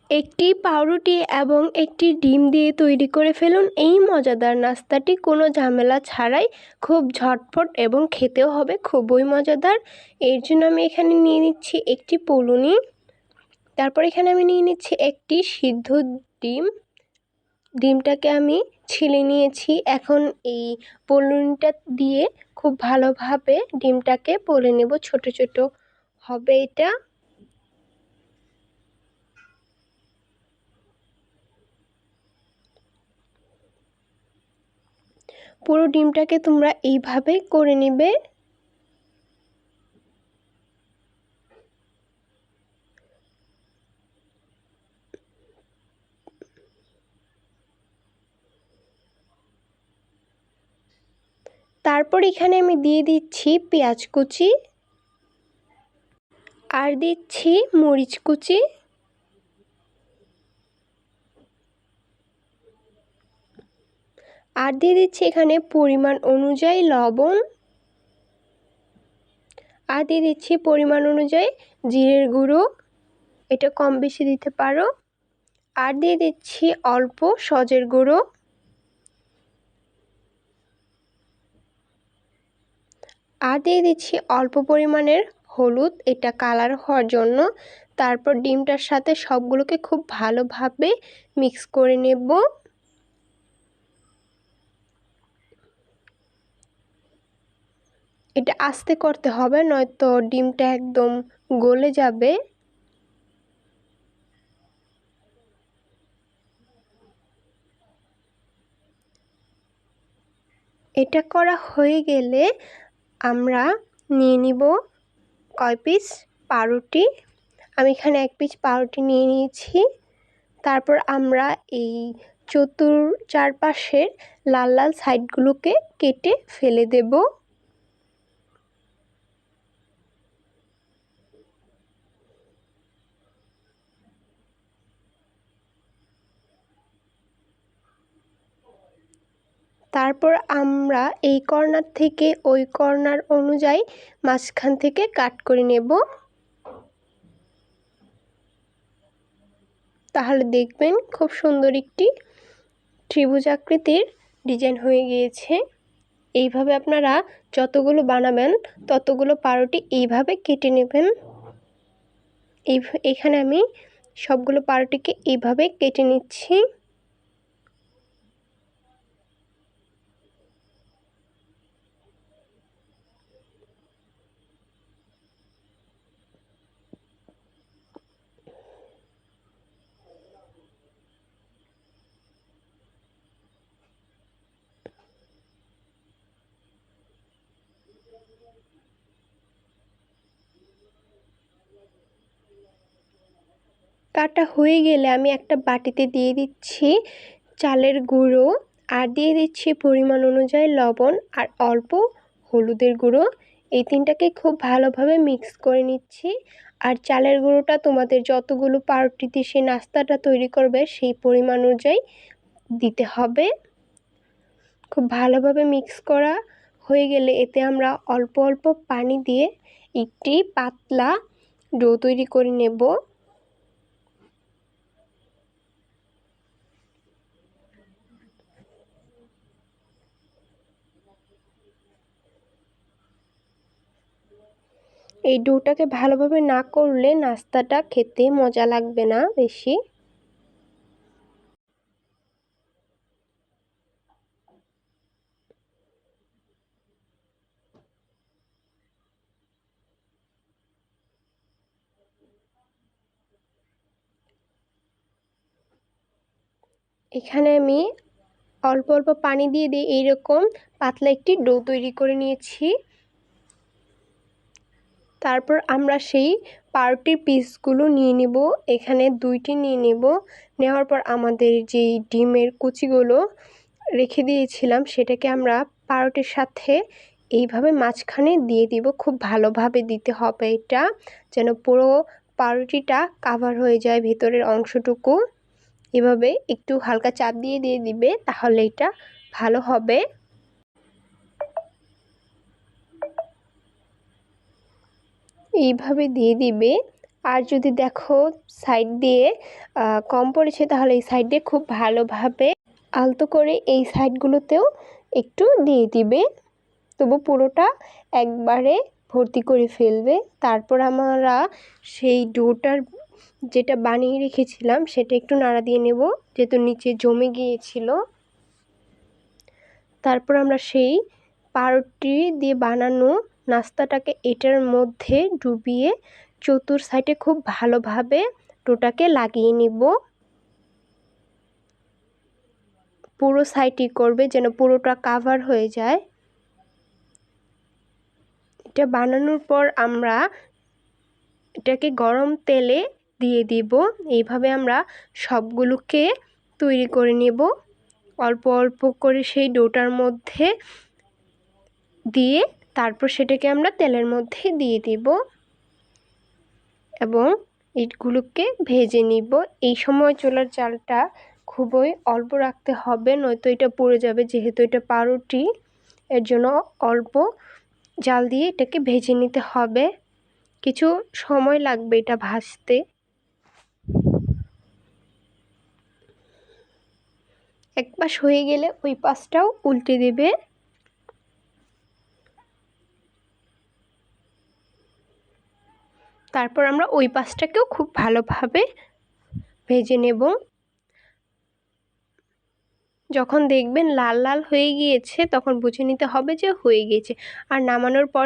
একটি পাউরুটি এবং একটি ডিম দিয়ে তৈরি করে ফেলুন এই মজাদার নাস্তাটি কোনো ঝামেলা ছাড়াই, খুব ঝটপট এবং খেতেও হবে খুবই মজাদার। এর জন্য আমি এখানে নিয়ে নিচ্ছি একটি পলুনি, তারপর এখানে আমি নিয়ে নিচ্ছি একটি সিদ্ধ ডিম। ডিমটাকে আমি ছিলে নিয়েছি। এখন এই পলুনিটা দিয়ে খুব ভালোভাবে ডিমটাকে পলে নেব, ছোট ছোট হবে এটা। পুরো ডিমটাকে তোমরা এইভাবে করে নেবে। তারপর এখানে আমি দিয়ে দিচ্ছি পেঁয়াজ কুচি, আর দিচ্ছি মরিচ কুচি, আর দিয়ে দিচ্ছি এখানে পরিমাণ অনুযায়ী লবণ, আর দিয়ে দিচ্ছি পরিমাণ অনুযায়ী জিরের গুঁড়ো, এটা কম বেশি দিতে পারো। আর দিয়ে দিচ্ছি অল্প সজের গুঁড়ো, আর দিয়ে দিচ্ছি অল্প পরিমাণের হলুদ, এটা কালার হওয়ার জন্য। তারপর ডিমটার সাথে সবগুলোকে খুব ভালোভাবে মিক্স করে নেব। এটা আস্তে করতে হবে, নয়তো ডিমটা একদম গলে যাবে। এটা করা হয়ে গেলে আমরা নিয়ে নিব কয় পিস পাউরুটি। আমি এখানে 1 পিস পাউরুটি নিয়ে নিয়েছি। তারপর আমরা এই চারপাশের লাল লাল সাইডগুলোকে কেটে ফেলে দেব। তারপর আমরা এই কর্নার থেকে ওই কর্নার অনুযায়ী মাঝখান থেকে কাট করে নেব। তাহলে দেখবেন খুব সুন্দর একটি ত্রিভুজ আকৃতির ডিজাইন হয়ে গিয়েছে। এইভাবে আপনারা যতগুলো বানাবেন ততগুলো পাউরুটি এইভাবে কেটে নেবেন। এখানে আমি সবগুলো পাউরুটিকে এইভাবে কেটে নিচ্ছি। কাটা হয়ে গেলে আমি একটা বাটিতে দিয়ে দিচ্ছি চালের গুঁড়ো, আর দিয়ে দিচ্ছি পরিমাণ অনুযায়ী লবণ আর অল্প হলুদের গুঁড়ো। এই তিনটাকে খুব ভালোভাবে মিক্স করে নিচ্ছি। আর চালের গুঁড়োটা তোমাদের যতগুলো পাউরুটি দিয়ে সেই নাস্তাটা তৈরি করবে সেই পরিমাণ অনুযায়ী দিতে হবে। খুব ভালোভাবে মিক্স করা হয়ে গেলে এতে আমরা অল্প অল্প পানি দিয়ে একটি পাতলা ডো তৈরি করে নেব। এই ডোটাকে ভালোভাবে না করলে নাস্তাটা খেতে মজা লাগবে না বেশি। এখানে আমি অল্প অল্প পানি দিয়ে এইরকম পাতলা একটি ডো তৈরি করে নিয়েছি। তারপর আমরা সেই পাউরুটির পিসগুলো নিয়ে নিব। এখানে 2টি নিয়ে নেব। নেওয়ার পর আমাদের যেই ডিমের কুচিগুলো রেখে দিয়েছিলাম সেটাকে আমরা পাউরুটির সাথে এইভাবে মাঝখানে দিয়ে দিব। খুব ভালোভাবে দিতে হবে এটা, যেন পুরো পাউরুটিটা কাভার হয়ে যায় ভেতরের অংশটুকু। এভাবে একটু হালকা চাপ দিয়ে দিবে, তাহলে এটা ভালো হবে। এইভাবে দিয়ে দিবে। আর যদি দেখো সাইড দিয়ে কম পড়েছে তাহলে এই সাইড দিয়ে খুব ভালোভাবে আলতো করে এই সাইডগুলোতেও একটু দিয়ে দিবে। তবু পুরোটা একবারে ভর্তি করে ফেলবে। তারপর আমরা সেই ডোটার যেটা বানিয়ে রেখেছিলাম সেটা একটু নাড়া দিয়ে নেব, যেহেতু নিচে জমে গিয়েছিল। তারপর আমরা সেই পাউরুটি দিয়ে বানানো নাস্তাটাকে এটার মধ্যে ডুবিয়ে চতুর সাইডে খুব ভালোভাবে ডোটাকে লাগিয়ে নিব। পুরো সাইডই করবে যেন পুরোটা কাভার হয়ে যায়। এটা বানানোর পর আমরা এটাকে গরম তেলে দিয়ে দিব। এইভাবে আমরা সবগুলোকে তৈরি করে নেব। অল্প অল্প করে সেই ডোটার মধ্যে দিয়ে তারপর সেটাকে আমরা তেলের মধ্যে দিয়ে দিব এবং ইটগুলোকে ভেজে নিব। এই সময় চুলার জালটা খুবই অল্প রাখতে হবে, নয়তো এটা পুড়ে যাবে। যেহেতু এটা পাউরুটি, এর জন্য অল্প জাল দিয়ে এটাকে ভেজে নিতে হবে। কিছু সময় লাগবে এটা ভাজতে। এক পাশ হয়ে গেলে ওই পাশটাও উল্টে দেবে। তারপর আমরা ওই পাশটাকেও খুব ভালোভাবে ভেজে নেব। যখন দেখবেন লাল লাল হয়ে গিয়েছে তখন বুঝে নিতে হবে যে হয়ে গিয়েছে। আর নামানোর পর